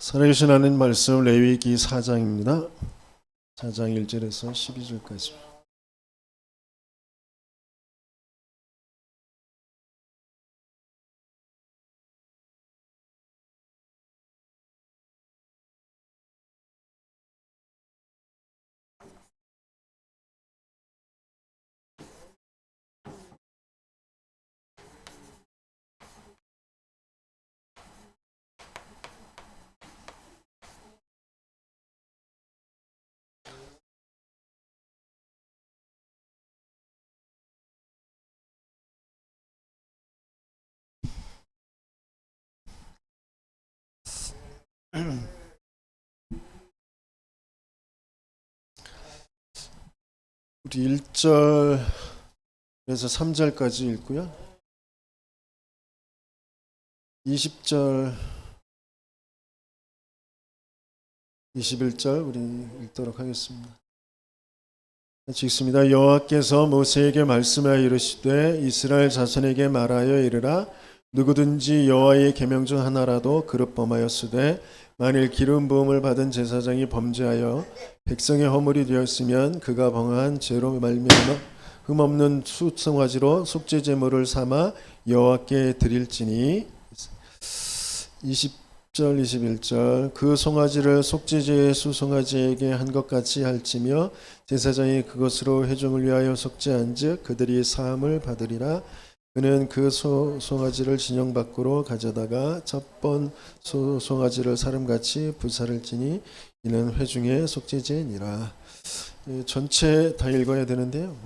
살아계신 하나님 말씀 레위기 4장입니다. 4장 1절에서 12절까지. 우리 1절에서 3절까지 읽고요. 20절, 21절 우리 읽도록 하겠습니다. 같이 읽습니다. 여호와께서 모세에게 말씀하여 이르시되 이스라엘 자손에게 말하여 이르라. 누구든지 여호와의 계명 중 하나라도 그릇 범하였으되 만일 기름 부음을 받은 제사장이 범죄하여 백성의 허물이 되었으면 그가 범한 죄로 말미암아 흠없는 수송아지로 속죄 제물을 삼아 여호와께 드릴지니 20절 21절 그 송아지를 속죄제의 수송아지에게 한 것 같이 할지며 제사장이 그것으로 회중을 위하여 속죄한즉 그들이 사함을 받으리라. 그는 그 송아지를 진영 밖으로 가져다가 첫번 송아지를 사름같이 불살을지니 이는 회중의 속죄제니라. 전체 다 읽어야 되는데요.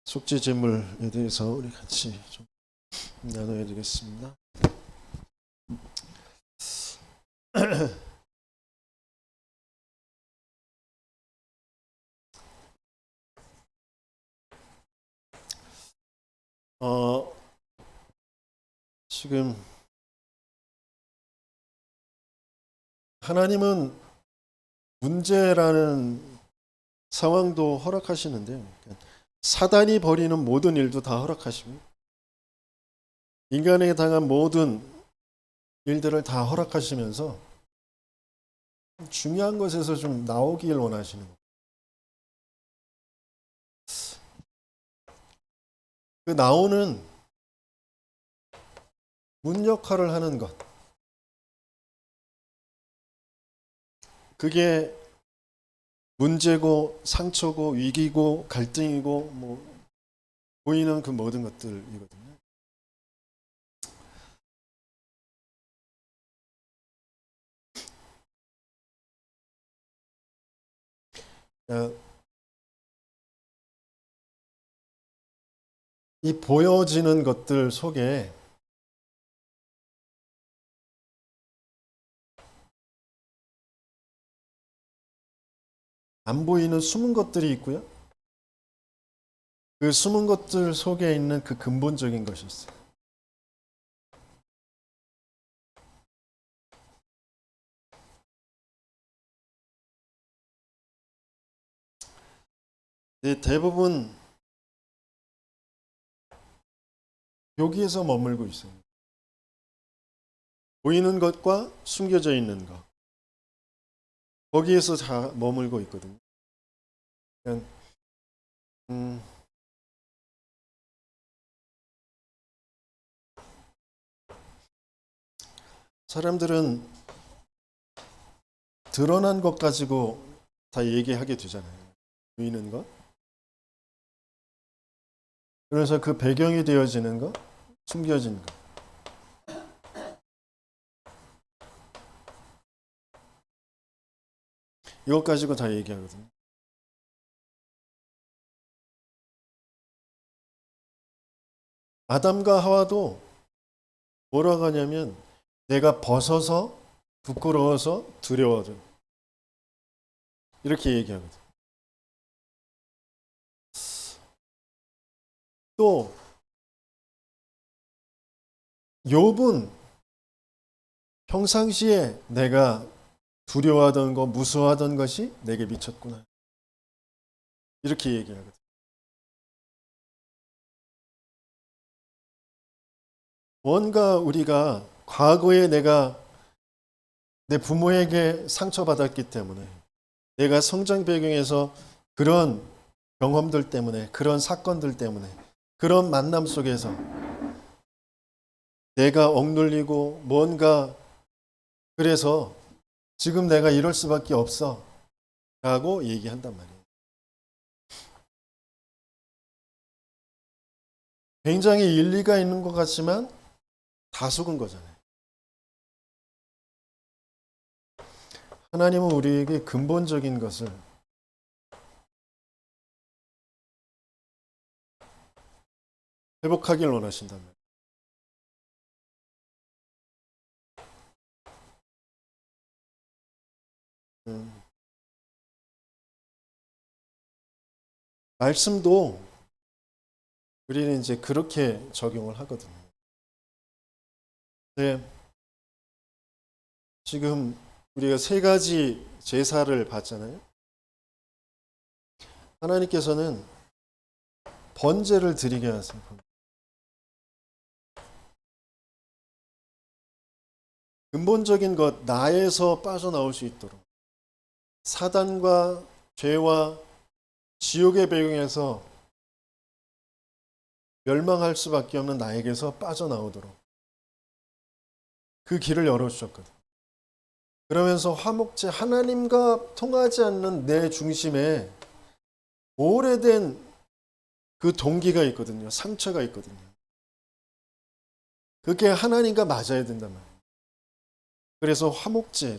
속죄 제물에 대해서 우리 같이 좀 나눠야 되겠습니다. 지금 하나님은 문제라는 상황도 허락하시는데요. 사단이 벌이는 모든 일도 다 허락하시고 인간에게 당한 모든 일들을 다 허락하시면서 중요한 것에서 좀 나오길 원하시는 거예요. 그 나오는 문 역할을 하는 것, 그게 문제고 상처고 위기고 갈등이고 뭐 보이는 그 모든 것들이거든요. 이 보여지는 것들 속에 안 보이는 숨은 것들이 있고요. 그 숨은 것들 속에 있는 그 근본적인 것이 있어요. 대부분 여기에서 머물고 있어요. 보이는 것과 숨겨져 있는 것. 거기에서 다 머물고 있거든요. 그냥, 사람들은 드러난 것 가지고 다 얘기하게 되잖아요. 보이는 것. 그래서 그 배경이 되어지는 것, 숨겨진 것. 이것 가지고 다 얘기하거든요. 아담과 하와도 뭐라고 하냐면 내가 벗어서 부끄러워서 두려워져. 이렇게 얘기하거든요. 또 욥은 평상시에 내가 두려워하던 거, 무서워하던 것이 내게 미쳤구나. 이렇게 얘기하거든요. 뭔가 우리가 과거에 내가 내 부모에게 상처받았기 때문에, 내가 성장 배경에서 그런 경험들 때문에, 그런 사건들 때문에, 그런 만남 속에서 내가 억눌리고 뭔가 그래서 지금 내가 이럴 수밖에 없어 라고 얘기한단 말이에요. 굉장히 일리가 있는 것 같지만 다 속은 거잖아요. 하나님은 우리에게 근본적인 것을 회복하길 원하신다면, 말씀도 우리는 이제 그렇게 적용을 하거든요. 네, 지금 우리가 세 가지 제사를 받잖아요. 하나님께서는 번제를 드리게 하세요. 근본적인 것, 나에서 빠져나올 수 있도록, 사단과 죄와 지옥의 배경에서 멸망할 수밖에 없는 나에게서 빠져나오도록 그 길을 열어주셨거든. 그러면서 화목제, 하나님과 통하지 않는 내 중심에 오래된 그 동기가 있거든요. 상처가 있거든요. 그게 하나님과 맞아야 된단 말이에요. 그래서 화목제.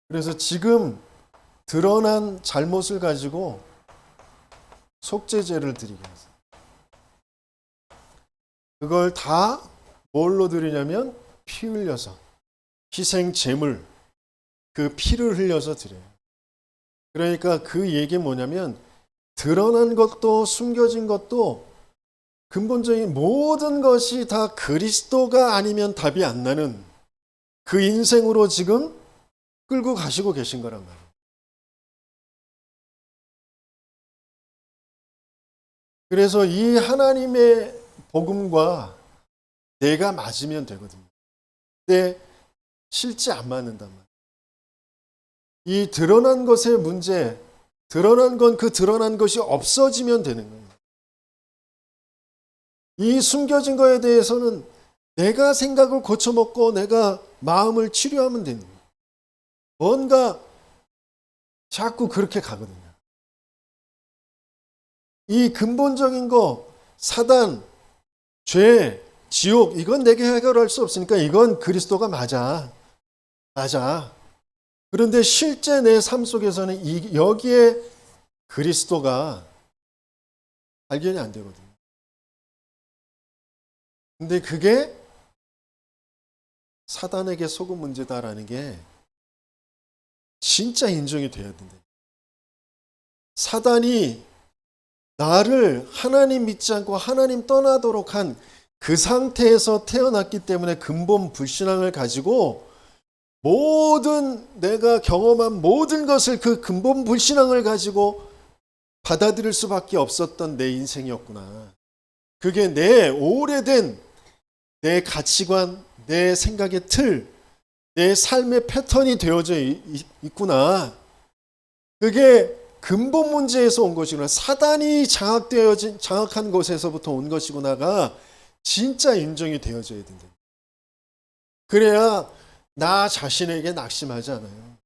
그래서 지금 드러난 잘못을 가지고 속죄제를 드리게 하세요. 그걸 다 뭘로 드리냐면 피 흘려서, 희생 제물, 그 피를 흘려서 드려요. 그러니까 그 얘기 뭐냐면 드러난 것도 숨겨진 것도 근본적인 모든 것이 다 그리스도가 아니면 답이 안 나는 그 인생으로 지금 끌고 가시고 계신 거란 말이에요. 그래서 이 하나님의 복음과 내가 맞으면 되거든요. 근데 실제 안 맞는단 말이에요. 이 드러난 것의 문제, 드러난 건 그 드러난 것이 없어지면 되는 거예요. 이 숨겨진 거에 대해서는 내가 생각을 고쳐먹고 내가 마음을 치료하면 되는 거예요. 뭔가 자꾸 그렇게 가거든요. 이 근본적인 거, 사단, 죄, 지옥, 이건 내게 해결할 수 없으니까 이건 그리스도가 맞아. 맞아. 그런데 실제 내 삶 속에서는 여기에 그리스도가 발견이 안 되거든요. 근데 그게 사단에게 속은 문제다라는 게 진짜 인정이 돼야 된다. 사단이 나를 하나님 믿지 않고 하나님 떠나도록 한 그 상태에서 태어났기 때문에 근본 불신앙을 가지고 모든 내가 경험한 모든 것을 그 근본 불신앙을 가지고 받아들일 수밖에 없었던 내 인생이었구나. 그게 내 오래된 내 가치관, 내 생각의 틀, 내 삶의 패턴이 되어져 있구나. 그게 근본 문제에서 온 것이구나. 사단이 장악한 것에서부터 온 것이구나가 진짜 인정이 되어져야 된다. 그래야 나 자신에게 낙심하지 않아요.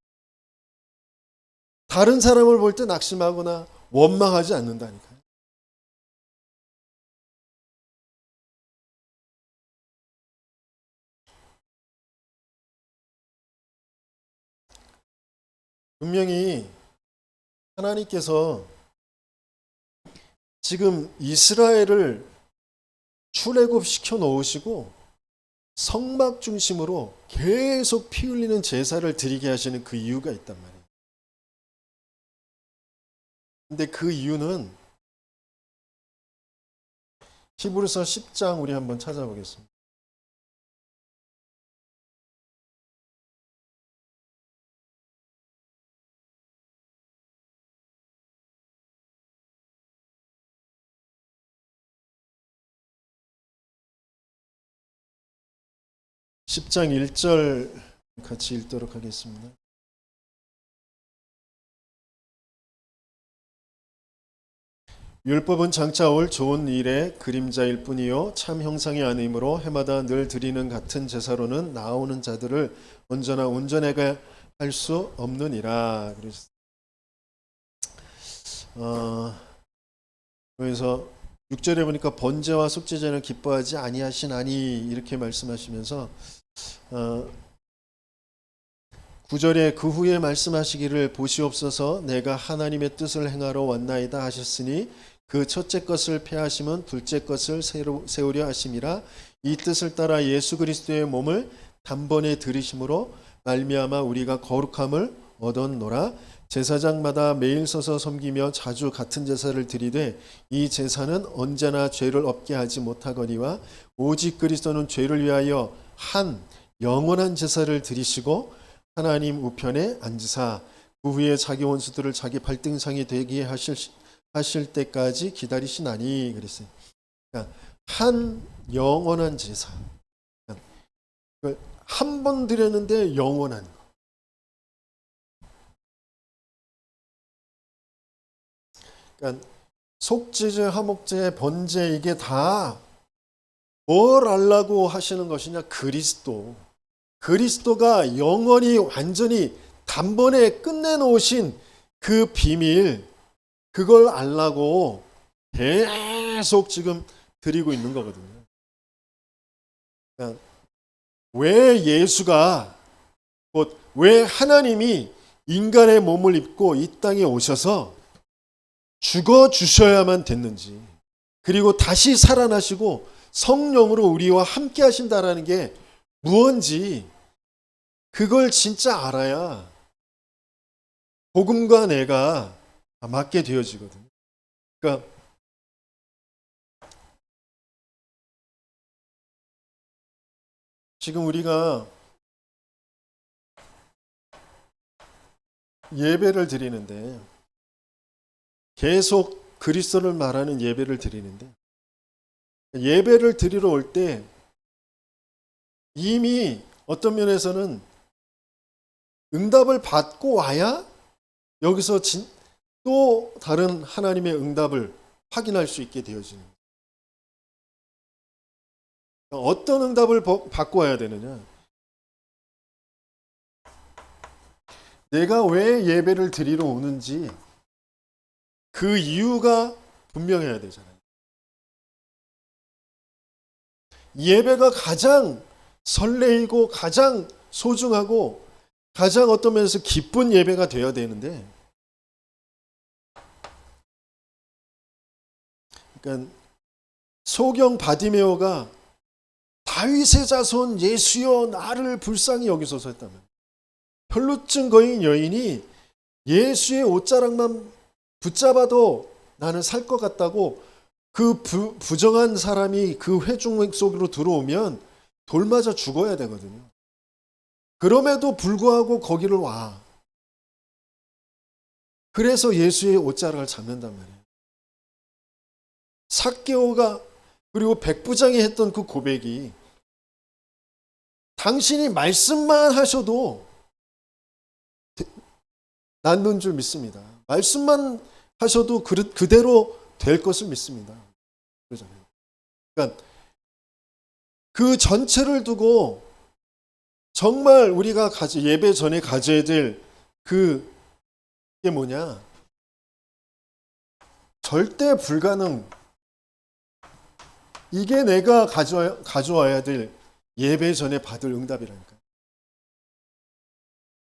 다른 사람을 볼 때 낙심하거나 원망하지 않는다니까요. 분명히 하나님께서 지금 이스라엘을 출애굽시켜 놓으시고 성막 중심으로 계속 피 흘리는 제사를 드리게 하시는 그 이유가 있단 말이에요. 근데 그 이유는 히브리서 10장 우리 한번 찾아보겠습니다. 10장 1절 같이 읽도록 하겠습니다. 율법은 장차 올 좋은 일의 그림자일 뿐이요 참 형상이 아니므로 해마다 늘 드리는 같은 제사로는 나오는 자들을 언제나 온전하게 할 수 없느니라. 그래서 6절에 보니까 번제와 속죄제는 기뻐하지 아니하시나니 이렇게 말씀하시면서 9절에 그 후에 말씀하시기를 보시옵소서 내가 하나님의 뜻을 행하러 왔나이다 하셨으니 그 첫째 것을 폐하심은 둘째 것을 세우려 하심이라. 이 뜻을 따라 예수 그리스도의 몸을 단번에 들이심으로 말미암아 우리가 거룩함을 얻었노라. 제사장마다 매일 서서 섬기며 자주 같은 제사를 드리되 이 제사는 언제나 죄를 없게 하지 못하거니와 오직 그리스도는 죄를 위하여 한 영원한 제사를 드리시고 하나님 우편에 앉으사 그 후에 자기 원수들을 자기 발등상이 되게 하실 때까지 기다리시나니 그랬어요. 그러니까 한 영원한 제사. 한 번 드렸는데 영원한 거. 그러니까 속죄제, 화목제, 번제 이게 다 뭘 알라고 하시는 것이냐? 그리스도가 영원히 완전히 단번에 끝내놓으신 그 비밀, 그걸 알라고 계속 지금 드리고 있는 거거든요. 그러니까 왜 예수가, 곧 왜 하나님이 인간의 몸을 입고 이 땅에 오셔서 죽어 주셔야만 됐는지, 그리고 다시 살아나시고 성령으로 우리와 함께 하신다라는 게 무언지 그걸 진짜 알아야 복음과 내가 맞게 되어지거든요. 그러니까 지금 우리가 예배를 드리는데 계속 그리스도를 말하는 예배를 드리는데 예배를 드리러 올 때 이미 어떤 면에서는 응답을 받고 와야 여기서 또 다른 하나님의 응답을 확인할 수 있게 되어지는 거예요. 어떤 응답을 받고 와야 되느냐? 내가 왜 예배를 드리러 오는지 그 이유가 분명해야 되잖아요. 예배가 가장 설레이고 가장 소중하고 가장 어떤 면에서 기쁜 예배가 되어야 되는데, 그러니까 소경 바디메오가 다윗의 자손 예수여 나를 불쌍히 여기소서 했다면, 혈루증 거인 여인이 예수의 옷자락만 붙잡아도 나는 살 것 같다고 그 부정한 사람이 그 회중 속으로 들어오면 돌 맞아 죽어야 되거든요. 그럼에도 불구하고 거기를 와. 그래서 예수의 옷자락을 잡는단 말이에요. 삭개오가 그리고 백부장이 했던 그 고백이 당신이 말씀만 하셔도 낫는 줄 믿습니다. 말씀만 하셔도 그대로 될 것을 믿습니다. 그러잖아요. 그러니까 그 전체를 두고 정말 우리가 예배 전에 가져야 될 그게 뭐냐? 절대 불가능. 이게 내가 가져와야 될 예배 전에 받을 응답이라니까.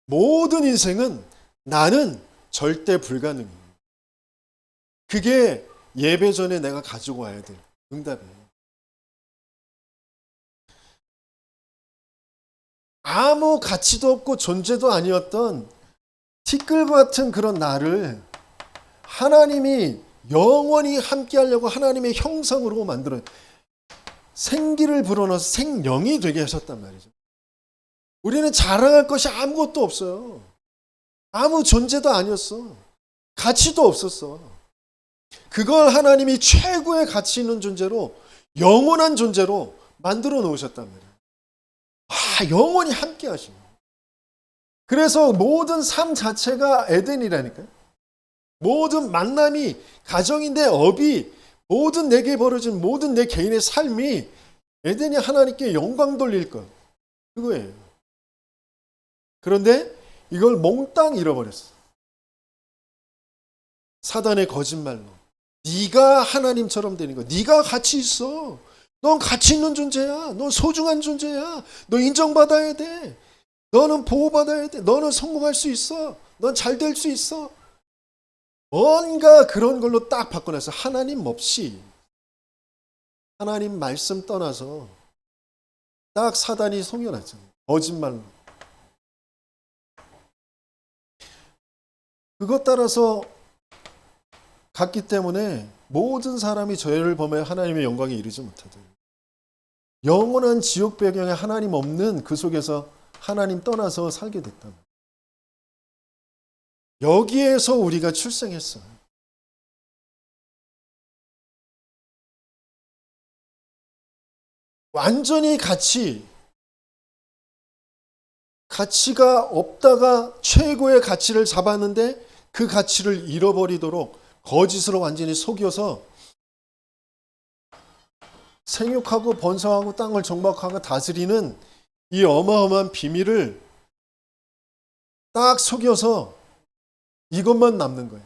모든 인생은 나는 절대 불가능이에요. 그게 예배 전에 내가 가지고 와야 될 응답이에요. 아무 가치도 없고 존재도 아니었던 티끌 같은 그런 나를 하나님이 영원히 함께 하려고 하나님의 형상으로 만들어 생기를 불어넣어서 생명이 되게 하셨단 말이죠. 우리는 자랑할 것이 아무것도 없어요. 아무 존재도 아니었어. 가치도 없었어. 그걸 하나님이 최고의 가치 있는 존재로, 영원한 존재로 만들어 놓으셨단 말이에요. 영원히 함께 하십니다. 그래서 모든 삶 자체가 에덴이라니까요. 모든 만남이, 가정인데 업이, 모든 내게 벌어진 모든 내 개인의 삶이 에덴이 하나님께 영광 돌릴 것, 그거예요. 그런데 이걸 몽땅 잃어버렸어. 사단의 거짓말로. 네가 하나님처럼 되는 거야. 네가 가치 있어. 넌 가치 있는 존재야. 넌 소중한 존재야. 너 인정받아야 돼. 너는 보호받아야 돼. 너는 성공할 수 있어. 넌 잘 될 수 있어. 뭔가 그런 걸로 딱 바꿔놨어. 하나님 없이, 하나님 말씀 떠나서 딱 사단이 속여놨잖아요. 거짓말로. 그것 따라서 갔기 때문에 모든 사람이 죄를 범해 하나님의 영광에 이르지 못하더라. 영원한 지옥 배경에 하나님 없는 그 속에서 하나님 떠나서 살게 됐다. 여기에서 우리가 출생했어요. 완전히 가치가 없다가 최고의 가치를 잡았는데 그 가치를 잃어버리도록 거짓으로 완전히 속여서 생육하고 번성하고 땅을 정복하고 다스리는 이 어마어마한 비밀을 딱 속여서 이것만 남는 거예요.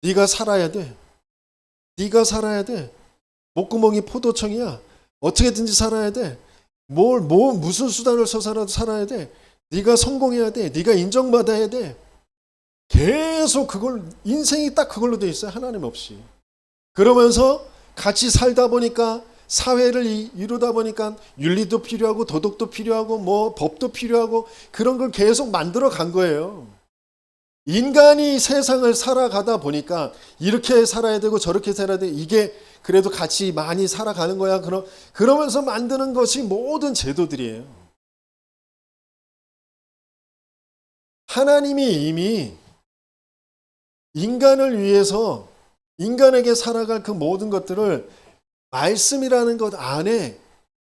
네가 살아야 돼. 네가 살아야 돼. 목구멍이 포도청이야. 어떻게든지 살아야 돼. 무슨 수단을 써서라도 살아야 돼. 네가 성공해야 돼. 네가 인정받아야 돼. 계속 그걸, 인생이 딱 그걸로 돼 있어요. 하나님 없이. 그러면서 같이 살다 보니까, 사회를 이루다 보니까 윤리도 필요하고 도덕도 필요하고 뭐 법도 필요하고 그런 걸 계속 만들어 간 거예요. 인간이 세상을 살아가다 보니까 이렇게 살아야 되고 저렇게 살아야 돼. 이게 그래도 같이 많이 살아가는 거야. 그러면서 만드는 것이 모든 제도들이에요. 하나님이 이미 인간을 위해서 인간에게 살아갈 그 모든 것들을 말씀이라는 것 안에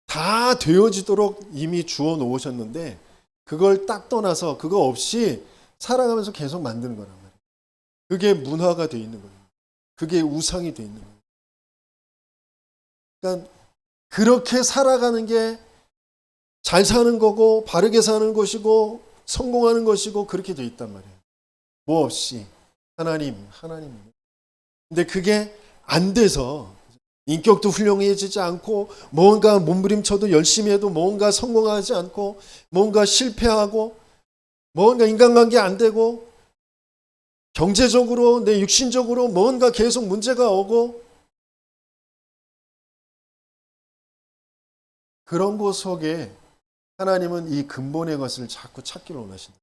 다 되어지도록 이미 주어 놓으셨는데 그걸 딱 떠나서 그거 없이 살아가면서 계속 만드는 거란 말이에요. 그게 문화가 돼 있는 거예요. 그게 우상이 돼 있는 거예요. 그러니까 그렇게 살아가는 게 잘 사는 거고 바르게 사는 것이고 성공하는 것이고 그렇게 돼 있단 말이에요. 뭐 없이 하나님. 근데 그게 안 돼서 인격도 훌륭해지지 않고 뭔가 몸부림쳐도 열심히 해도 뭔가 성공하지 않고 뭔가 실패하고 뭔가 인간관계 안 되고 경제적으로 내 육신적으로 뭔가 계속 문제가 오고 그런 것 속에 하나님은 이 근본의 것을 자꾸 찾기를 원하신다.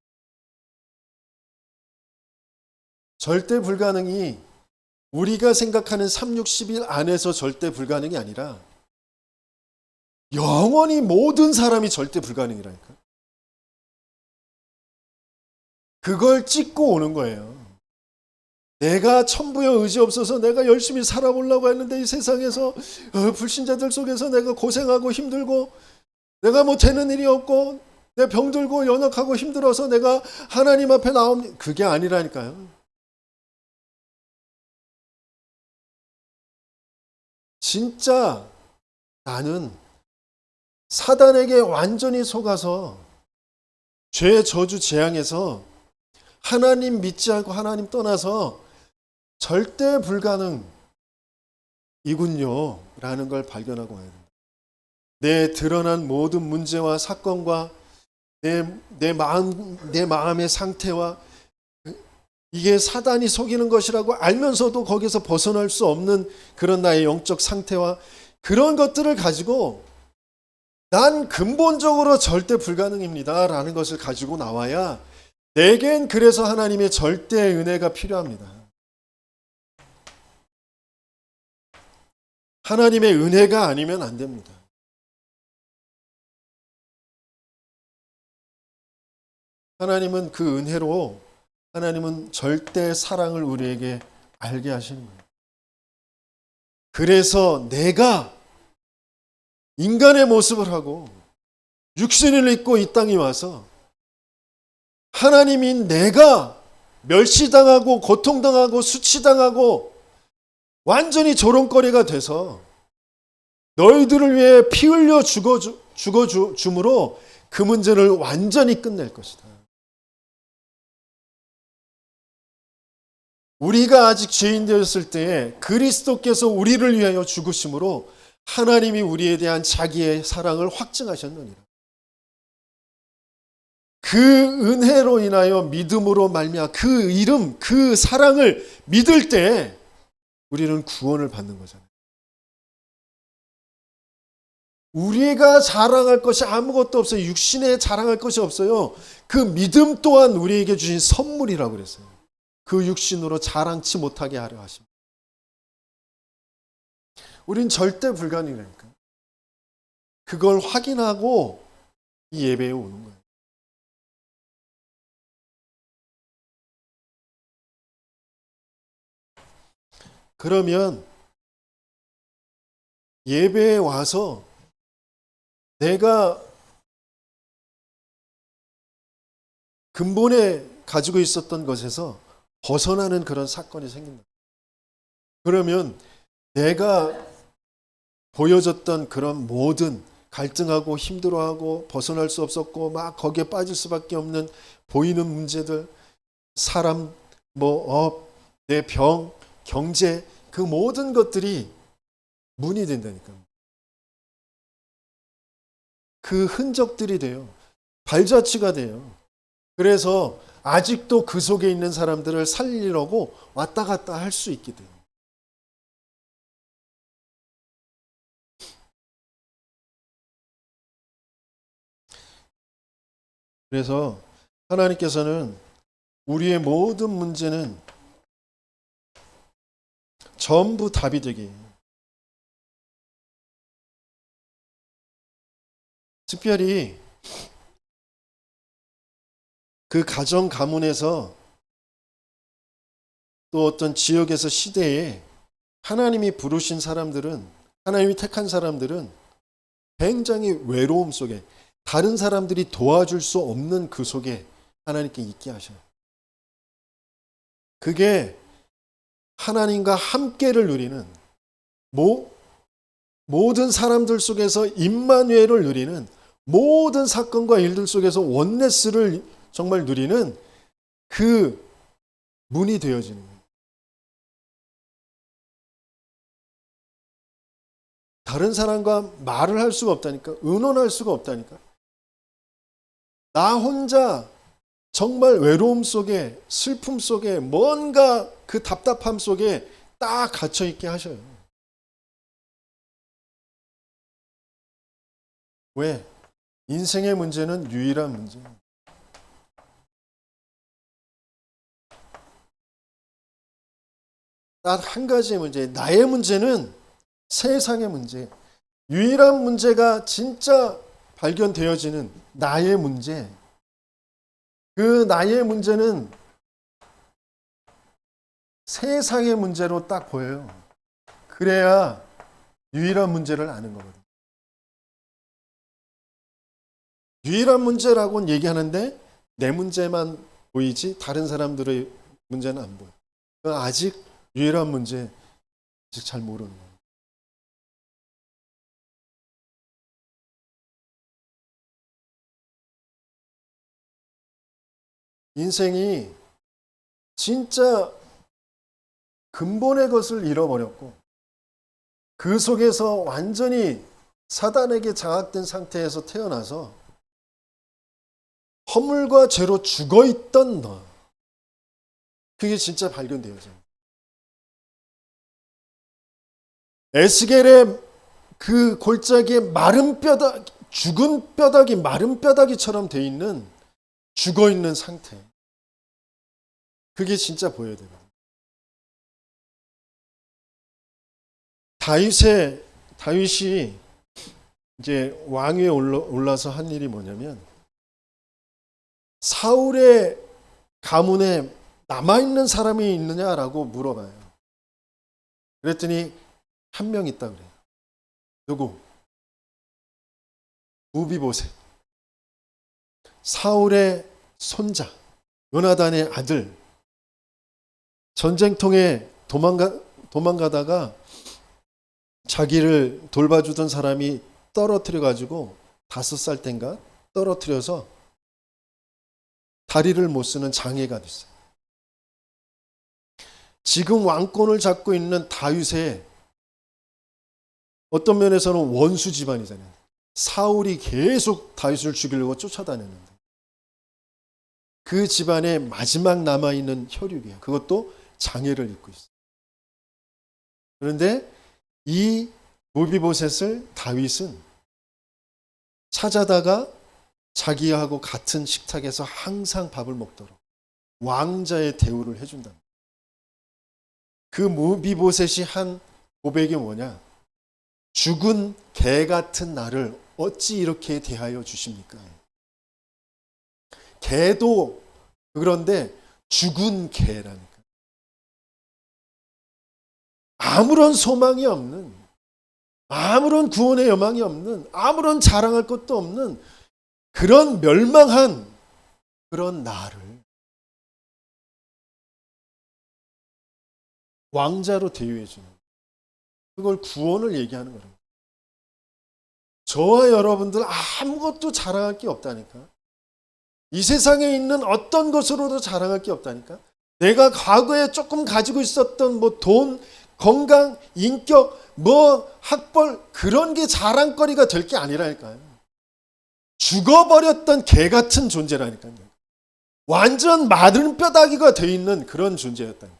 절대 불가능이 우리가 생각하는 3, 60일 안에서 절대 불가능이 아니라 영원히 모든 사람이 절대 불가능이라니까. 그걸 찍고 오는 거예요. 내가 천부여 의지 없어서 내가 열심히 살아보려고 했는데 이 세상에서 불신자들 속에서 내가 고생하고 힘들고 내가 뭐 되는 일이 없고 내 병들고 연약하고 힘들어서 내가 하나님 앞에 나오면 그게 아니라니까요. 진짜 나는 사단에게 완전히 속아서 죄 저주 재앙에서 하나님 믿지 않고 하나님 떠나서 절대 불가능이군요 라는 걸 발견하고 와야 된다. 내 드러난 모든 문제와 사건과 내 마음의 상태와 이게 사단이 속이는 것이라고 알면서도 거기서 벗어날 수 없는 그런 나의 영적 상태와 그런 것들을 가지고 난 근본적으로 절대 불가능입니다 라는 것을 가지고 나와야 내겐 그래서 하나님의 절대 은혜가 필요합니다. 하나님의 은혜가 아니면 안 됩니다. 하나님은 그 은혜로 하나님은 절대 사랑을 우리에게 알게 하시는 거예요. 그래서 내가 인간의 모습을 하고 육신을 입고 이 땅에 와서 하나님인 내가 멸시당하고 고통당하고 수치당하고 완전히 조롱거리가 돼서 너희들을 위해 피 흘려 죽어줌으로 그 문제를 완전히 끝낼 것이다. 우리가 아직 죄인 되었을 때에 그리스도께서 우리를 위하여 죽으심으로 하나님이 우리에 대한 자기의 사랑을 확증하셨느니라. 그 은혜로 인하여 믿음으로 말미암아 그 이름, 그 사랑을 믿을 때 우리는 구원을 받는 거잖아요. 우리가 자랑할 것이 아무것도 없어요. 육신에 자랑할 것이 없어요. 그 믿음 또한 우리에게 주신 선물이라고 그랬어요. 그 육신으로 자랑치 못하게 하려 하십니다. 우린 절대 불가능하니까. 그걸 확인하고 이 예배에 오는 거예요. 그러면 예배에 와서 내가 근본에 가지고 있었던 것에서 벗어나는 그런 사건이 생긴다. 그러면 내가 보여줬던 그런 모든 갈등하고 힘들어하고 벗어날 수 없었고 막 거기에 빠질 수밖에 없는 보이는 문제들, 사람, 내 병, 경제, 그 모든 것들이 문이 된다니까요. 그 흔적들이 돼요. 발자취가 돼요. 그래서 아직도 그 속에 있는 사람들을 살리려고 왔다 갔다 할 수 있게 돼요. 그래서 하나님께서는 우리의 모든 문제는 전부 답이 되게 해요. 특별히 그 가정 가문에서 또 어떤 지역에서 시대에 하나님이 부르신 사람들은, 하나님이 택한 사람들은 굉장히 외로움 속에, 다른 사람들이 도와줄 수 없는 그 속에 하나님께 있게 하셔요. 그게 하나님과 함께를 누리는, 모든 사람들 속에서 임마누엘을 누리는, 모든 사건과 일들 속에서 원네스를 정말 누리는 그 문이 되어지는 거예요. 다른 사람과 말을 할 수가 없다니까, 의논할 수가 없다니까. 나 혼자 정말 외로움 속에, 슬픔 속에, 뭔가 그 답답함 속에 딱 갇혀 있게 하셔요. 왜? 인생의 문제는 유일한 문제예요. 딱 한 가지의 문제, 나의 문제는 세상의 문제, 유일한 문제가 진짜 발견되어지는 나의 문제, 그 나의 문제는 세상의 문제로 딱 보여요. 그래야 유일한 문제를 아는 거거든요. 유일한 문제라고는 얘기하는데 내 문제만 보이지 다른 사람들의 문제는 안 보여. 아직 유일한 문제 아직 잘 모르는 거예요. 인생이 진짜 근본의 것을 잃어버렸고 그 속에서 완전히 사단에게 장악된 상태에서 태어나서 허물과 죄로 죽어있던 너, 그게 진짜 발견되어져요. 에스겔의 그 골짜기에 마른 뼈다귀, 죽은 뼈다귀, 마른 뼈다귀처럼 돼 있는 죽어있는 상태, 그게 진짜 보여야 돼요. 다윗이 이제 왕위에 올라서 한 일이 뭐냐면 사울의 가문에 남아있는 사람이 있느냐라고 물어봐요. 그랬더니 한 명 있다 그래요. 누구? 무비보셋. 사울의 손자, 요나단의 아들, 전쟁통에 도망가다가 자기를 돌봐주던 사람이 떨어뜨려 가지고 5살 땐가 떨어뜨려서 다리를 못 쓰는 장애가 됐어요. 지금 왕권을 잡고 있는 다윗의 어떤 면에서는 원수 집안이잖아요. 사울이 계속 다윗을 죽이려고 쫓아다녔는데 그 집안의 마지막 남아있는 혈육이에요. 그것도 장애를 입고 있어요. 그런데 이 무비보셋을 다윗은 찾아다가 자기하고 같은 식탁에서 항상 밥을 먹도록 왕자의 대우를 해준다. 그 무비보셋이 한 고백이 뭐냐? 죽은 개 같은 나를 어찌 이렇게 대하여 주십니까? 개도 그런데 죽은 개라니까. 아무런 소망이 없는, 아무런 구원의 여망이 없는, 아무런 자랑할 것도 없는 그런 멸망한 그런 나를 왕자로 대우해 주는, 그걸 구원을 얘기하는 거예요. 저와 여러분들 아무것도 자랑할 게 없다니까. 이 세상에 있는 어떤 것으로도 자랑할 게 없다니까. 내가 과거에 조금 가지고 있었던 뭐 돈, 건강, 인격, 뭐 학벌, 그런 게 자랑거리가 될 게 아니라니까요. 죽어버렸던 개 같은 존재라니까요. 완전 마른 뼈다귀가 돼 있는 그런 존재였다니까.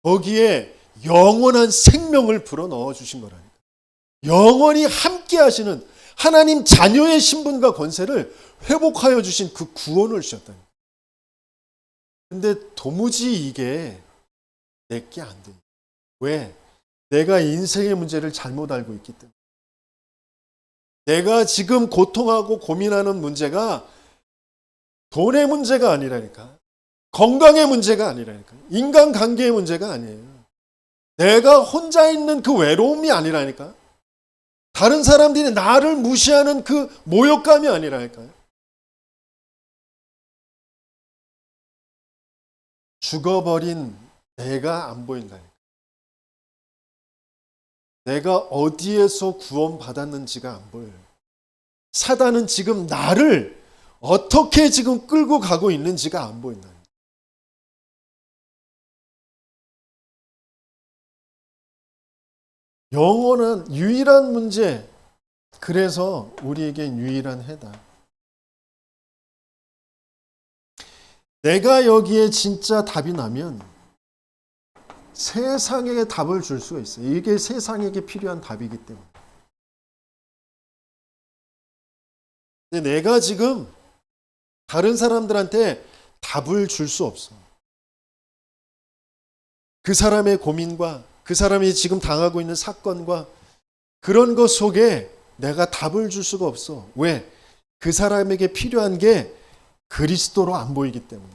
거기에 영원한 생명을 불어넣어 주신 거라니까. 영원히 함께 하시는 하나님 자녀의 신분과 권세를 회복하여 주신 그 구원을 주셨다니까. 근데 도무지 이게 내게 안 돼. 왜? 내가 인생의 문제를 잘못 알고 있기 때문에. 내가 지금 고통하고 고민하는 문제가 돈의 문제가 아니라니까. 건강의 문제가 아니라니까. 인간관계의 문제가 아니에요. 내가 혼자 있는 그 외로움이 아니라니까. 다른 사람들이 나를 무시하는 그 모욕감이 아니라니까요. 죽어버린 내가 안 보인다니까. 내가 어디에서 구원받았는지가 안 보여요. 사단은 지금 나를 어떻게 지금 끌고 가고 있는지가 안 보인다. 영원한 유일한 문제, 그래서 우리에겐 유일한 해다. 내가 여기에 진짜 답이 나면 세상에게 답을 줄 수가 있어요. 이게 세상에게 필요한 답이기 때문에. 근데 내가 지금 다른 사람들한테 답을 줄 수 없어. 그 사람의 고민과 그 사람이 지금 당하고 있는 사건과 그런 것 속에 내가 답을 줄 수가 없어. 왜? 그 사람에게 필요한 게 그리스도로 안 보이기 때문에.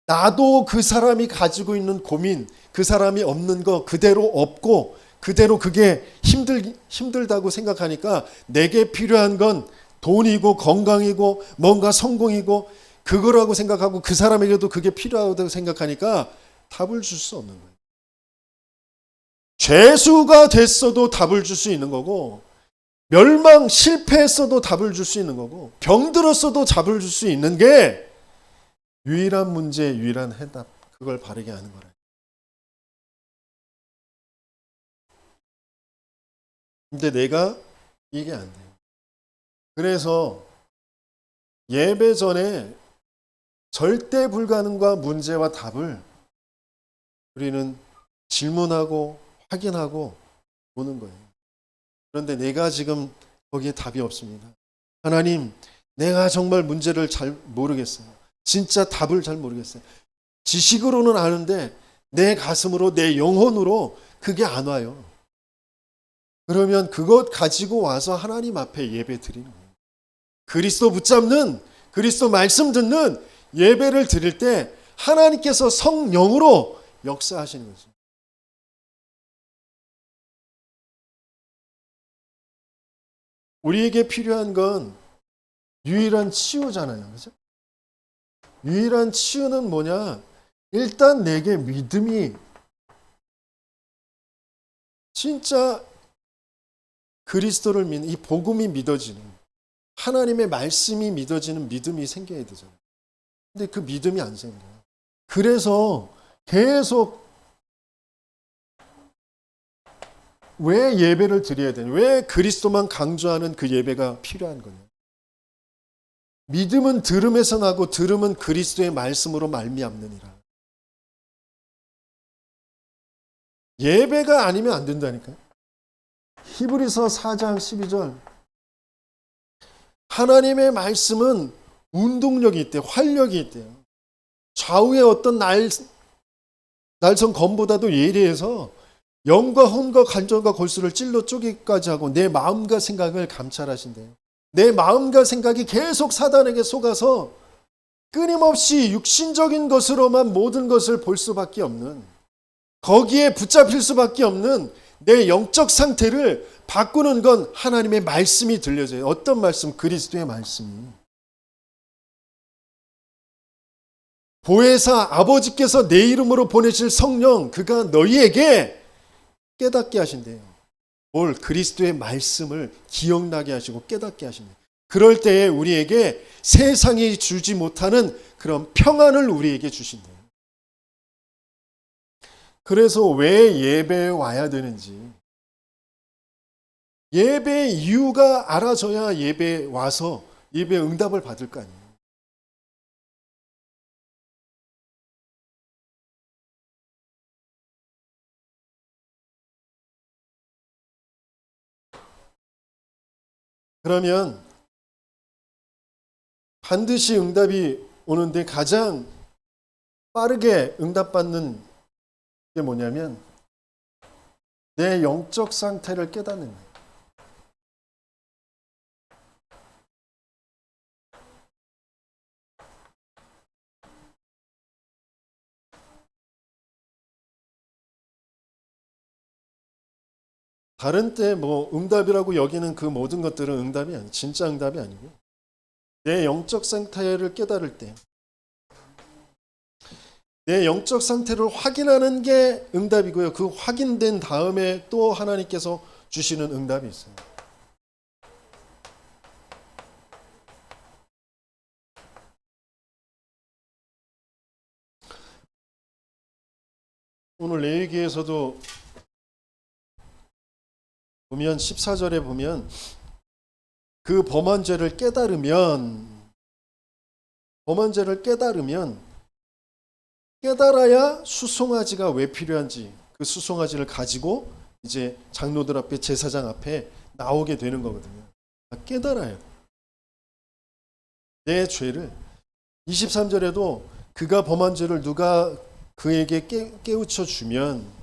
나도 그 사람이 가지고 있는 고민, 그 사람이 없는 거 그대로 없고 그대로 그게 힘들다고 생각하니까 내게 필요한 건 돈이고 건강이고 뭔가 성공이고 그거라고 생각하고 그 사람에게도 그게 필요하다고 생각하니까 답을 줄 수 없는 거예요. 죄수가 됐어도 답을 줄 수 있는 거고, 멸망, 실패했어도 답을 줄 수 있는 거고, 병들었어도 답을 줄 수 있는 게 유일한 문제, 유일한 해답, 그걸 바르게 하는 거래요. 근데 내가 이게 안 돼요. 그래서 예배 전에 절대 불가능과 문제와 답을 우리는 질문하고 확인하고 보는 거예요. 그런데 내가 지금 거기에 답이 없습니다. 하나님, 내가 정말 문제를 잘 모르겠어요. 진짜 답을 잘 모르겠어요. 지식으로는 아는데 내 가슴으로, 내 영혼으로 그게 안 와요. 그러면 그것 가지고 와서 하나님 앞에 예배 드리는 거예요. 그리스도 붙잡는, 그리스도 말씀 듣는 예배를 드릴 때 하나님께서 성령으로 역사하시는 거죠. 우리에게 필요한 건 유일한 치유잖아요. 그죠? 유일한 치유는 뭐냐? 일단 내게 믿음이 진짜 그리스도를 믿는 이 복음이 믿어지는 하나님의 말씀이 믿어지는 믿음이 생겨야 되잖아요. 근데 그 믿음이 안 생겨요. 그래서 계속 왜 예배를 드려야 되냐? 왜 그리스도만 강조하는 그 예배가 필요한 거냐? 믿음은 들음에서 나고 들음은 그리스도의 말씀으로 말미암느니라. 예배가 아니면 안 된다니까요. 히브리서 4장 12절 하나님의 말씀은 운동력이 있대요. 활력이 있대요. 좌우의 어떤 날선 검보다도 예리해서 영과 혼과 간절과 골수를 찔러 쪼개기까지 하고 내 마음과 생각을 감찰하신대요. 내 마음과 생각이 계속 사단에게 속아서 끊임없이 육신적인 것으로만 모든 것을 볼 수밖에 없는, 거기에 붙잡힐 수밖에 없는 내 영적 상태를 바꾸는 건 하나님의 말씀이 들려져요. 어떤 말씀? 그리스도의 말씀이. 보혜사 아버지께서 내 이름으로 보내실 성령, 그가 너희에게 깨닫게 하신대요. 뭘? 그리스도의 말씀을 기억나게 하시고 깨닫게 하신대요. 그럴 때에 우리에게 세상이 주지 못하는 그런 평안을 우리에게 주신대요. 그래서 왜 예배에 와야 되는지, 예배의 이유가 알아져야 예배에 와서 예배 응답을 받을 거 아니에요. 그러면 반드시 응답이 오는데 가장 빠르게 응답받는 게 뭐냐면 내 영적 상태를 깨닫는 거예요. 다른 때 뭐 응답이라고 여기는 그 모든 것들은 응답이 아니에요. 진짜 응답이 아니고 내 영적 상태를 깨달을 때 내 영적 상태를 확인하는 게 응답이고요. 그 확인된 다음에 또 하나님께서 주시는 응답이 있어요. 오늘 레위기에서도 보면 14절에 보면 그 범한 죄를 깨달으면 깨달아야 수송아지가 왜 필요한지 그 수송아지를 가지고 이제 장로들 앞에 제사장 앞에 나오게 되는 거거든요. 깨달아요. 내 죄를. 23절에도 그가 범한 죄를 누가 그에게 깨우쳐 주면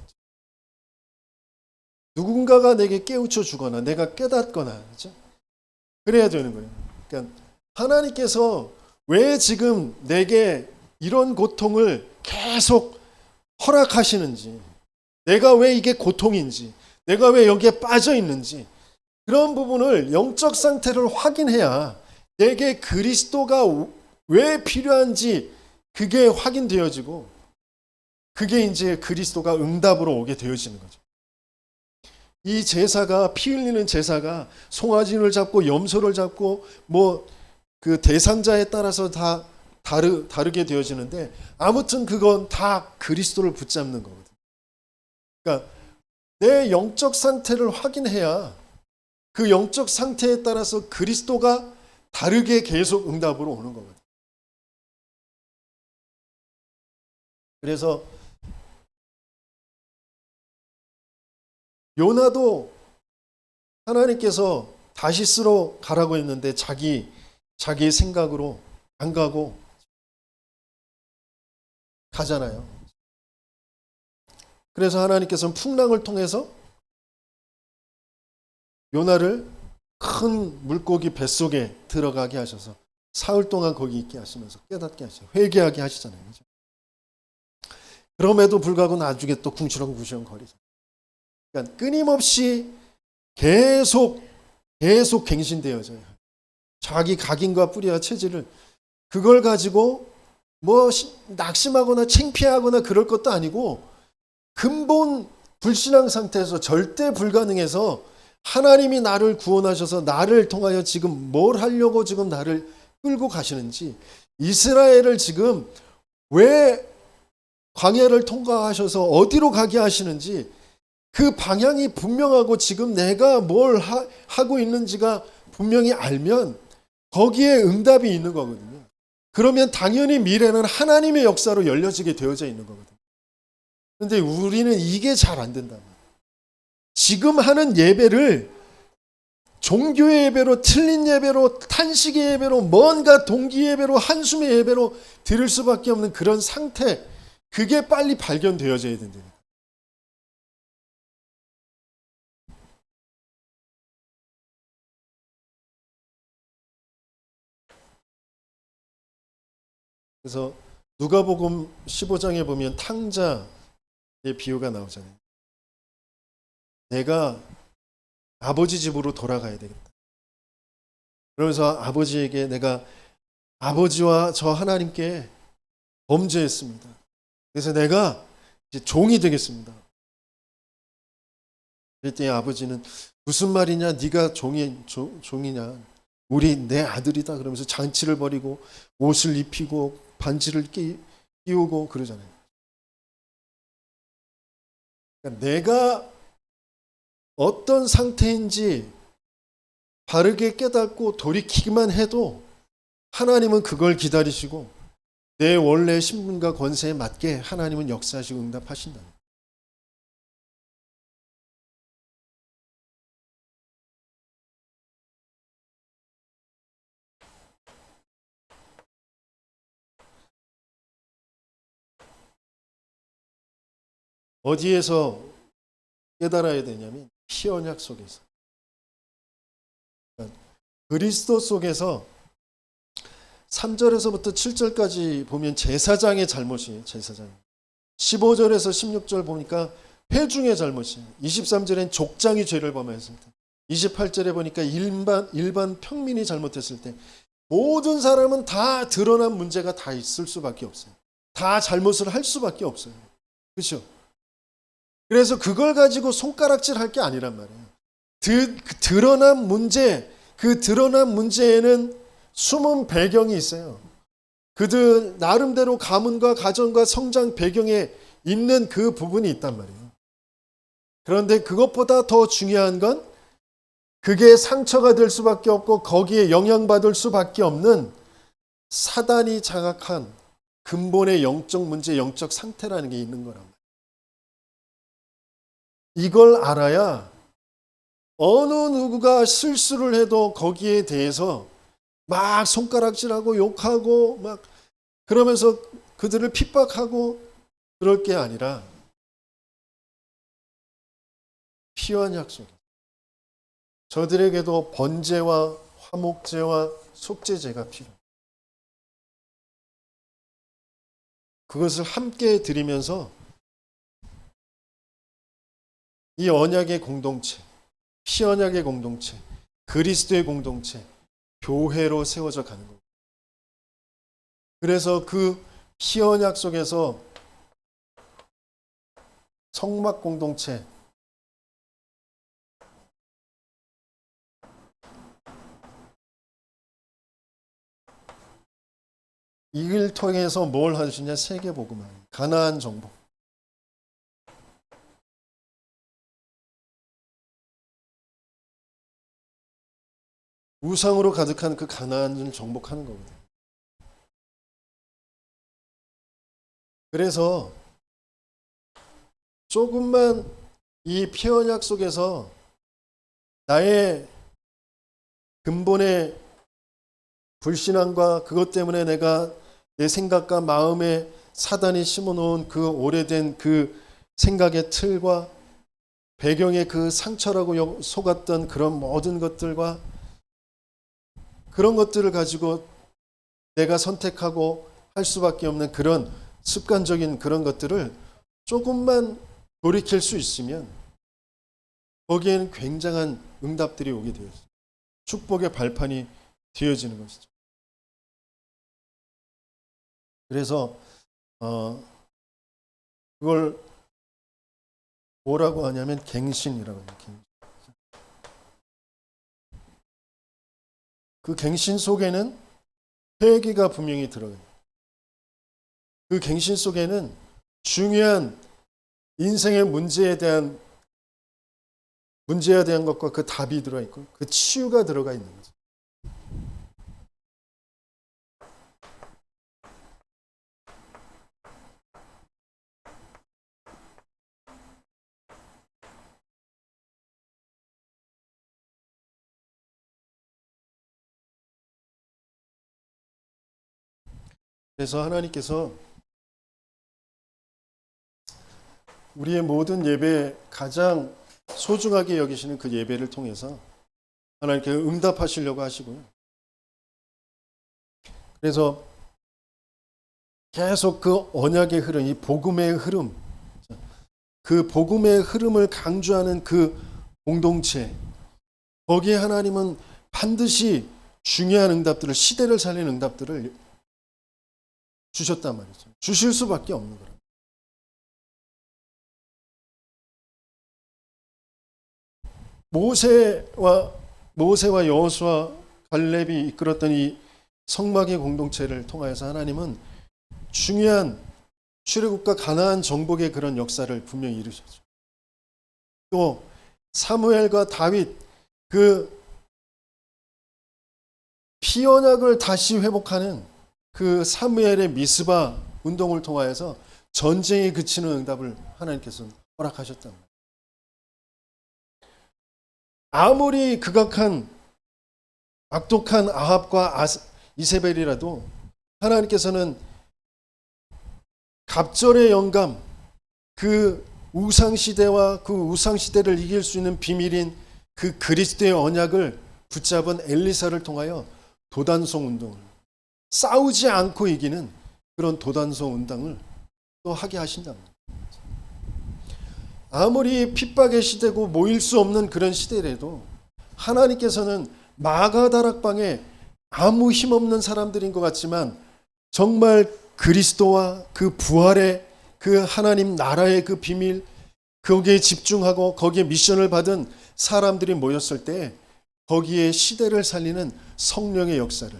누군가가 내게 깨우쳐 주거나 내가 깨닫거나 그렇죠? 그래야 되는 거예요. 그러니까 하나님께서 왜 지금 내게 이런 고통을 계속 허락하시는지, 내가 왜 이게 고통인지, 내가 왜 여기에 빠져 있는지 그런 부분을 영적 상태를 확인해야 내게 그리스도가 왜 필요한지 그게 확인되어지고 그게 이제 그리스도가 응답으로 오게 되어지는 거죠. 이 제사가 피 흘리는 제사가 송아지를 잡고 염소를 잡고 뭐 그 대상자에 따라서 다 다르게 되어지는데 아무튼 그건 다 그리스도를 붙잡는 거거든요. 그러니까 내 영적 상태를 확인해야 그 영적 상태에 따라서 그리스도가 다르게 계속 응답으로 오는 거거든요. 그래서 요나도 하나님께서 다시스로 가라고 했는데 자기 생각으로 안 가고 가잖아요. 그래서 하나님께서는 풍랑을 통해서 요나를 큰 물고기 뱃속에 들어가게 하셔서 사흘 동안 거기 있게 하시면서 깨닫게 하시죠. 회개하게 하시잖아요. 그렇죠? 그럼에도 불구하고 나중에 또 궁시렁궁시렁 거리죠. 그러니까 끊임없이 계속 계속 갱신되어져요. 자기 각인과 뿌리와 체질을 그걸 가지고 뭐 낙심하거나 창피하거나 그럴 것도 아니고 근본 불신앙 상태에서 절대 불가능해서 하나님이 나를 구원하셔서 나를 통하여 지금 뭘 하려고 지금 나를 끌고 가시는지, 이스라엘을 지금 왜 광야를 통과하셔서 어디로 가게 하시는지 그 방향이 분명하고 지금 내가 뭘 하고 있는지가 분명히 알면 거기에 응답이 있는 거거든요. 그러면 당연히 미래는 하나님의 역사로 열려지게 되어져 있는 거거든요. 그런데 우리는 이게 잘 안 된다. 지금 하는 예배를 종교의 예배로, 틀린 예배로, 탄식의 예배로, 뭔가 동기 예배로, 한숨의 예배로 드릴 수밖에 없는 그런 상태, 그게 빨리 발견되어져야 된다. 그래서 누가복음 15장에 보면 탕자의 비유가 나오잖아요. 내가 아버지 집으로 돌아가야 되겠다. 그러면서 아버지에게 내가 아버지와 저 하나님께 범죄했습니다. 그래서 내가 이제 종이 되겠습니다. 그랬더니 아버지는 무슨 말이냐? 네가 종이냐? 우리 내 아들이다. 그러면서 장치를 벌이고 옷을 입히고 반지를 끼우고 그러잖아요. 그러니까 내가 어떤 상태인지 바르게 깨닫고 돌이키기만 해도 하나님은 그걸 기다리시고 내 원래 신분과 권세에 맞게 하나님은 역사하시고 응답하신다. 어디에서 깨달아야 되냐면 피언약 속에서, 그러니까 그리스도 속에서 3절에서부터 7절까지 보면 제사장의 잘못이에요. 제사장. 15절에서 16절 보니까 회중의 잘못이에요. 23절엔 족장이 죄를 범했을 때, 28절에 보니까 일반 평민이 잘못했을 때, 모든 사람은 다 드러난 문제가 다 있을 수밖에 없어요. 다 잘못을 할 수밖에 없어요. 그렇죠? 그래서 그걸 가지고 손가락질 할 게 아니란 말이에요. 드러난 문제, 그 드러난 문제에는 숨은 배경이 있어요. 그들 나름대로 가문과 가정과 성장 배경에 있는 그 부분이 있단 말이에요. 그런데 그것보다 더 중요한 건 그게 상처가 될 수밖에 없고 거기에 영향받을 수밖에 없는 사단이 장악한 근본의 영적 문제, 영적 상태라는 게 있는 거란 말이에요. 이걸 알아야 어느 누구가 실수를 해도 거기에 대해서 막 손가락질하고 욕하고 막 그러면서 그들을 핍박하고 그럴 게 아니라 피한 약속. 저들에게도 번제와 화목제와 속죄제가 필요해요. 그것을 함께 드리면서 이 언약의 공동체, 피언약의 공동체, 그리스도의 공동체, 교회로 세워져 가는 겁니다. 그래서 그 피언약 속에서 성막 공동체, 이걸 통해서 뭘 하시냐? 세계복음화, 가나안 정복. 우상으로 가득한 그 가나안을 정복하는 거거든요. 그래서 조금만 이 피언약 속에서 나의 근본의 불신앙과 그것 때문에 내가 내 생각과 마음에 사단이 심어놓은 그 오래된 그 생각의 틀과 배경의 그 상처라고 속았던 그런 모든 것들과 그런 것들을 가지고 내가 선택하고 할 수밖에 없는 그런 습관적인 그런 것들을 조금만 돌이킬 수 있으면 거기에는 굉장한 응답들이 오게 되어 있어요. 축복의 발판이 되어지는 것이죠. 그래서 그걸 뭐라고 하냐면 갱신이라고 해요. 그 갱신 속에는 회개가 분명히 들어가요. 그 갱신 속에는 중요한 인생의 문제에 대한 것과 그 답이 들어있고 그 치유가 들어가 있는 거죠. 그래서 하나님께서 우리의 모든 예배 가장 소중하게 여기시는 그 예배를 통해서 하나님께서 응답하시려고 하시고요. 그래서 계속 그 언약의 흐름, 이 복음의 흐름, 그 복음의 흐름을 강조하는 그 공동체, 거기에 하나님은 반드시 중요한 응답들을, 시대를 살리는 응답들을 주셨단 말이죠. 주실 수밖에 없는 거예요. 모세와 여호수아, 갈렙이 이끌었던 이 성막의 공동체를 통하여서 하나님은 중요한 출애굽과 가나안 정복의 그런 역사를 분명히 이루셨죠. 또 사무엘과 다윗, 그 피언약을 다시 회복하는 그 사무엘의 미스바 운동을 통하여서 전쟁에 그치는 응답을 하나님께서 허락하셨단 말이에요. 아무리 극악한 악독한 아합과 이세벨이라도 하나님께서는 갑절의 영감, 그 우상시대와 그 우상시대를 이길 수 있는 비밀인 그 그리스도의 언약을 붙잡은 엘리사를 통하여 도단송 운동을, 싸우지 않고 이기는 그런 도단송 운동을 또 하게 하신답니다. 아무리 핍박의 시대고 모일 수 없는 그런 시대라도 하나님께서는 마가다락방에 아무 힘없는 사람들인 것 같지만 정말 그리스도와 그 부활의 그 하나님 나라의 그 비밀, 거기에 집중하고 거기에 미션을 받은 사람들이 모였을 때 거기에 시대를 살리는 성령의 역사를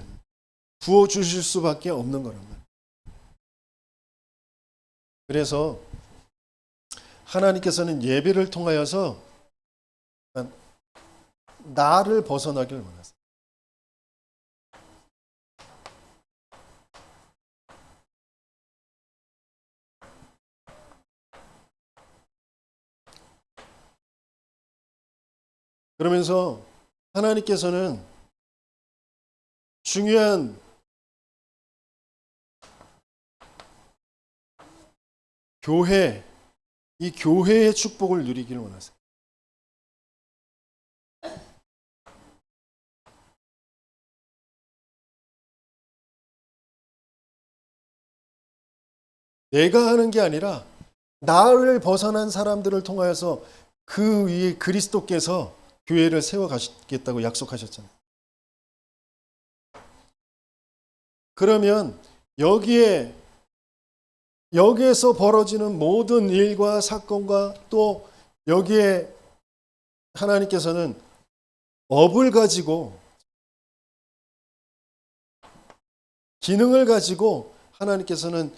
부어주실 수밖에 없는 거란 말이에요. 그래서 하나님께서는 예배를 통하여서 나를 벗어나길 원하세요. 그러면서 하나님께서는 중요한 교회, 이 교회의 축복을 누리기를 원하세요. 내가 하는 게 아니라 나를 벗어난 사람들을 통하여서 그 위에 그리스도께서 교회를 세워 가시겠다고 약속하셨잖아요. 그러면 여기에서 벌어지는 모든 일과 사건과 또 여기에 하나님께서는 업을 가지고 기능을 가지고 하나님께서는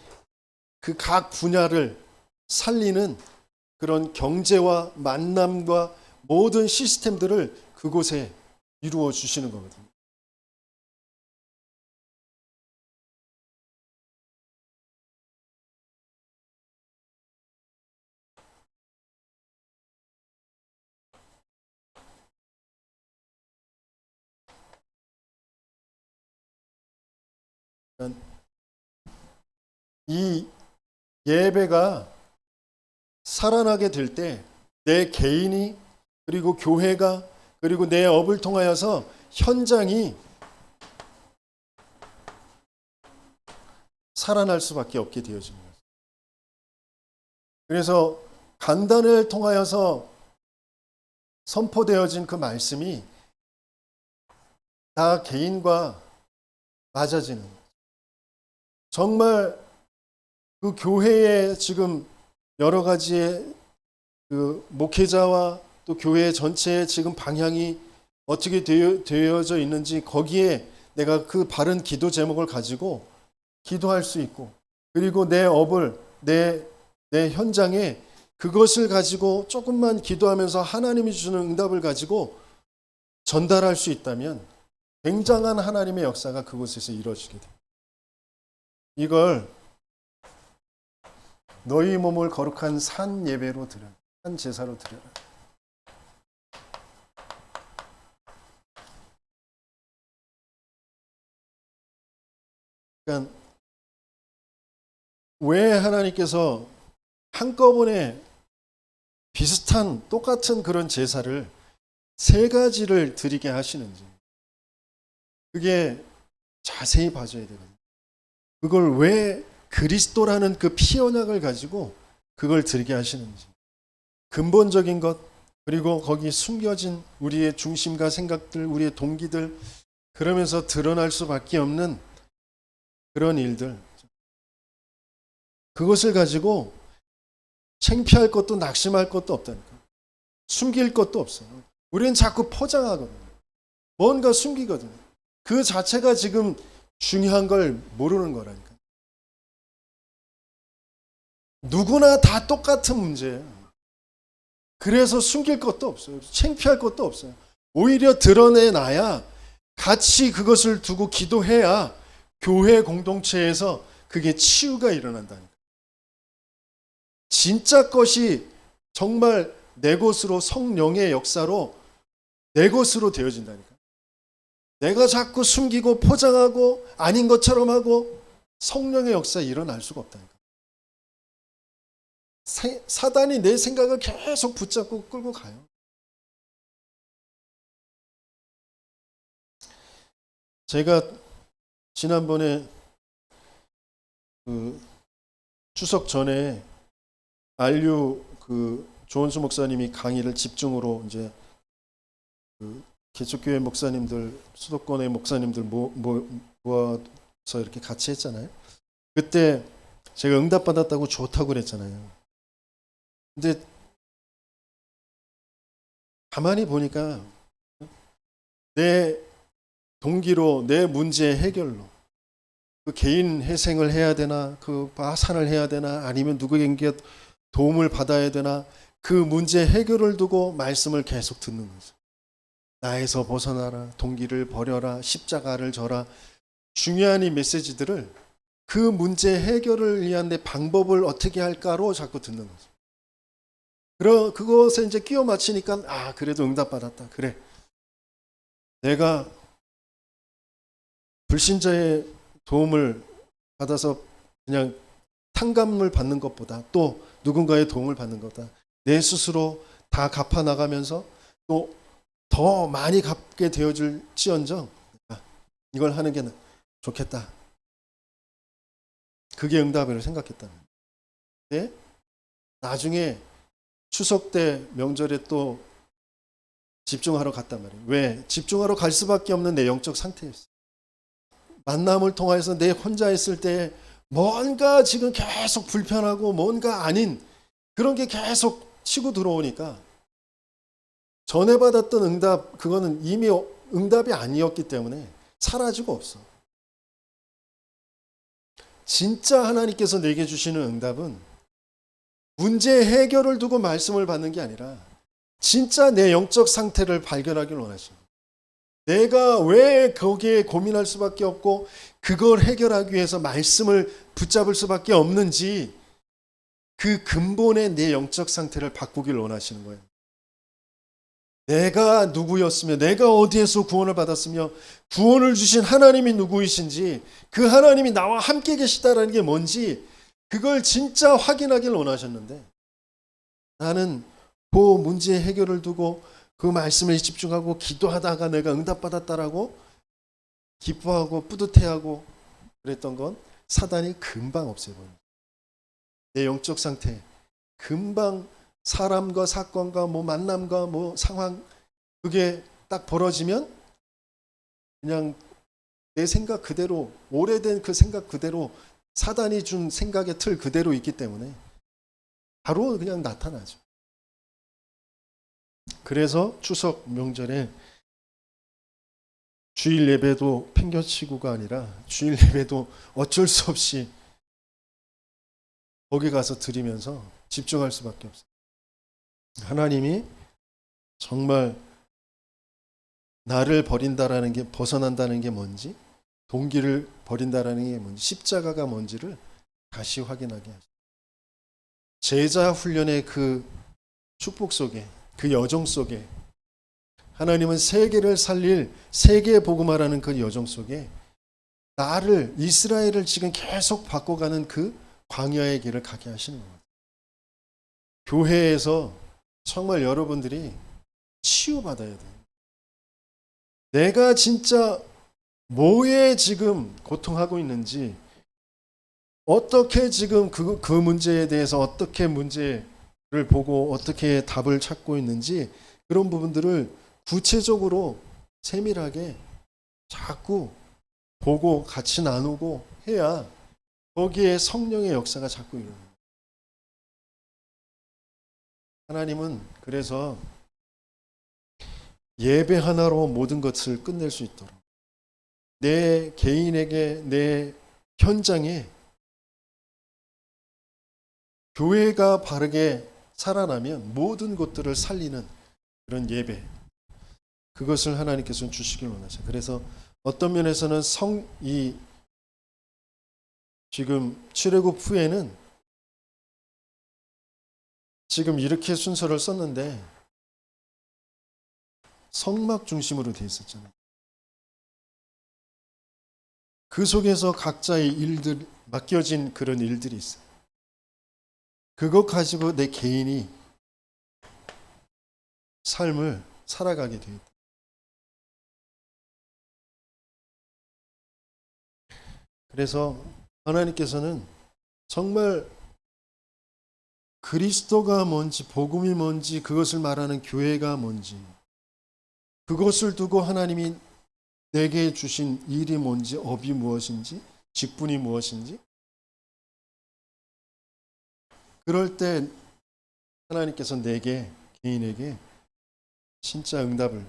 그 각 분야를 살리는 그런 경제와 만남과 모든 시스템들을 그곳에 이루어 주시는 거거든요. 이 예배가 살아나게 될 때 내 개인이 그리고 교회가 그리고 내 업을 통하여서 현장이 살아날 수밖에 없게 되어집니다. 그래서 간단을 통하여서 선포되어진 그 말씀이 다 개인과 맞아지는, 정말 그 교회에 지금 여러 가지의 그 목회자와 또 교회 전체의 지금 방향이 어떻게 되어져 있는지 거기에 내가 그 바른 기도 제목을 가지고 기도할 수 있고, 그리고 내 업을 내 현장에 그것을 가지고 조금만 기도하면서 하나님이 주시는 응답을 가지고 전달할 수 있다면 굉장한 하나님의 역사가 그곳에서 이루어지게 됩니다. 이걸 너희 몸을 거룩한 산 예배로 드려라, 산 제사로 드려라. 그러니까 왜 하나님께서 한꺼번에 비슷한 똑같은 그런 제사를 세 가지를 드리게 하시는지, 그게 자세히 봐줘야 되거든요. 그걸 왜 그리스도라는 그 피 언약을 가지고 그걸 드리게 하시는지, 근본적인 것, 그리고 거기 숨겨진 우리의 중심과 생각들, 우리의 동기들, 그러면서 드러날 수밖에 없는 그런 일들, 그것을 가지고 창피할 것도 낙심할 것도 없다니까. 숨길 것도 없어. 우리는 자꾸 포장하거든요. 뭔가 숨기거든요. 그 자체가 지금 중요한 걸 모르는 거라니까. 누구나 다 똑같은 문제예요. 그래서 숨길 것도 없어요. 창피할 것도 없어요. 오히려 드러내놔야, 같이 그것을 두고 기도해야 교회 공동체에서 그게 치유가 일어난다니까. 진짜 것이 정말 내 것으로, 성령의 역사로 내 것으로 되어진다니까. 내가 자꾸 숨기고 포장하고 아닌 것처럼 하고 성령의 역사 일어날 수가 없다니까. 사단이 내 생각을 계속 붙잡고 끌고 가요. 제가 지난번에 그 추석 전에 안류 그 조원수 목사님이 강의를 집중으로 이제 그 개척교회 목사님들, 수도권의 목사님들 모아서 이렇게 같이 했잖아요. 그때 제가 응답받았다고 좋다고 그랬잖아요. 근데 가만히 보니까 내 동기로, 내 문제 해결로, 그 개인 회생을 해야 되나, 그 파산을 해야 되나, 아니면 누구에게 도움을 받아야 되나, 그 문제 해결을 두고 말씀을 계속 듣는 거죠. 나에서 벗어나라, 동기를 버려라, 십자가를 져라. 중요한 이 메시지들을, 그 문제 해결을 위한 내 방법을 어떻게 할까로 자꾸 듣는 거죠. 그것에 이제 끼워 맞히니까, 그래도 응답받았다. 그래. 내가 불신자의 도움을 받아서 그냥 탕감을 받는 것보다, 또 누군가의 도움을 받는 것보다 내 스스로 다 갚아 나가면서 또 더 많이 갚게 되어질지언정 이걸 하는 게 좋겠다. 그게 응답을 생각했다. 네? 나중에 추석 때 명절에 또 집중하러 갔단 말이에요. 왜? 집중하러 갈 수밖에 없는 내 영적 상태였어요. 만남을 통해서 내 혼자 있을 때 뭔가 지금 계속 불편하고 뭔가 아닌 그런 게 계속 치고 들어오니까, 전에 받았던 응답, 그거는 이미 응답이 아니었기 때문에 사라지고 없어. 진짜 하나님께서 내게 주시는 응답은 문제 해결을 두고 말씀을 받는 게 아니라 진짜 내 영적 상태를 발견하길 원하십니다. 내가 왜 거기에 고민할 수밖에 없고 그걸 해결하기 위해서 말씀을 붙잡을 수밖에 없는지, 그 근본의 내 영적 상태를 바꾸길 원하시는 거예요. 내가 누구였으며, 내가 어디에서 구원을 받았으며, 구원을 주신 하나님이 누구이신지, 그 하나님이 나와 함께 계시다라는 게 뭔지, 그걸 진짜 확인하길 원하셨는데, 나는 그 문제 해결을 두고 그 말씀에 집중하고 기도하다가 내가 응답받았다라고 기뻐하고 뿌듯해하고 그랬던 건 사단이 금방 없애버려요. 내 영적 상태 금방, 사람과 사건과 만남과 상황, 그게 딱 벌어지면 그냥 내 생각 그대로, 오래된 그 생각 그대로, 사단이 준 생각의 틀 그대로 있기 때문에 바로 그냥 나타나죠. 그래서 추석 명절에 주일 예배도 팽겨치고가 아니라 주일 예배도 어쩔 수 없이 거기 가서 드리면서 집중할 수밖에 없어요. 하나님이 정말 나를 버린다라는 게, 벗어난다는 게 뭔지, 동기를 버린다라는 게 뭔지, 십자가가 뭔지를 다시 확인하게 하죠. 제자 훈련의 그 축복 속에, 그 여정 속에 하나님은 세계를 살릴 세계 복음화라는 그 여정 속에 나를, 이스라엘을 지금 계속 바꿔가는 그 광야의 길을 가게 하시는 겁니다. 교회에서 정말 여러분들이 치유받아야 돼요. 내가 진짜 뭐에 지금 고통하고 있는지, 어떻게 지금 그 문제에 대해서 어떻게 문제를 보고 어떻게 답을 찾고 있는지, 그런 부분들을 구체적으로 세밀하게 자꾸 보고 같이 나누고 해야 거기에 성령의 역사가 자꾸 일어나요. 하나님은 그래서 예배 하나로 모든 것을 끝낼 수 있도록, 내 개인에게, 내 현장에 교회가 바르게 살아나면 모든 것들을 살리는 그런 예배, 그것을 하나님께서는 주시길 원하세요. 그래서 어떤 면에서는 지금 출애굽 후에는 지금 이렇게 순서를 썼는데 성막 중심으로 되어 있었잖아요. 그 속에서 각자의 일들, 맡겨진 그런 일들이 있어요. 그것 가지고 내 개인이 삶을 살아가게 되어 있다. 그래서 하나님께서는 정말 그리스도가 뭔지, 복음이 뭔지, 그것을 말하는 교회가 뭔지, 그것을 두고 하나님이 내게 주신 일이 뭔지, 업이 무엇인지, 직분이 무엇인지, 그럴 때 하나님께서 내게, 개인에게 진짜 응답을,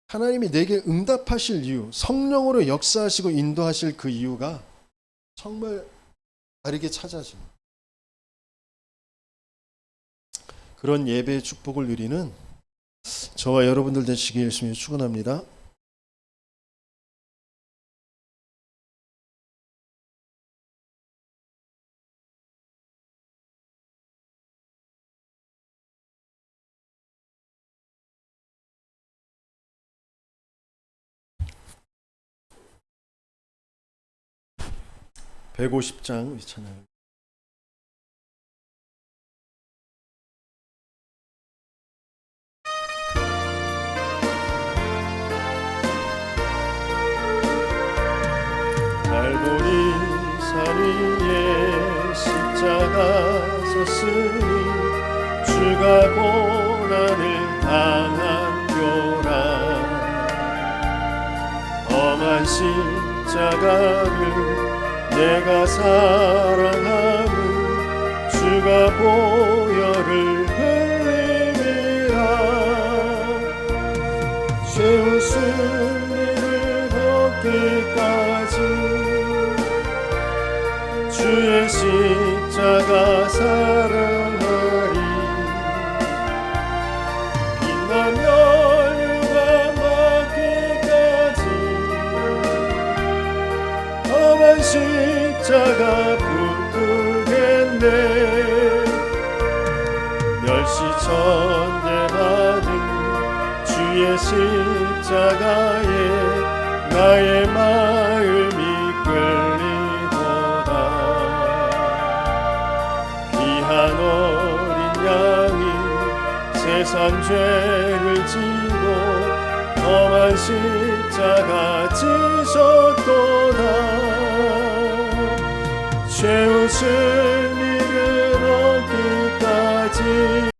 하나님이 내게 응답하실 이유, 성령으로 역사하시고 인도하실 그 이유가 정말 다르게 찾아집니다. 그런 예배의 축복을 누리는 저와 여러분들 되시길 열심히 축원합니다. (150장) 찬양. 갈보리 산 위에 십자가 섰으니 주가 고난을 당한교라. 험한 십자가를 내가 사랑하는 주가 보혈을 흘리리라. 죄 승리를 얻기까지 주의 십자가 사랑하리. 빛나며 유감 받기까지 험한 십자가 붙들겠네. 멸시천대 받은 주의 십자가에 나의 마음이 끌리도다. 귀한 어린 양이 세상 죄를 지고 험한 십자가 지셨도다. 죄 웃을 일은 없기까지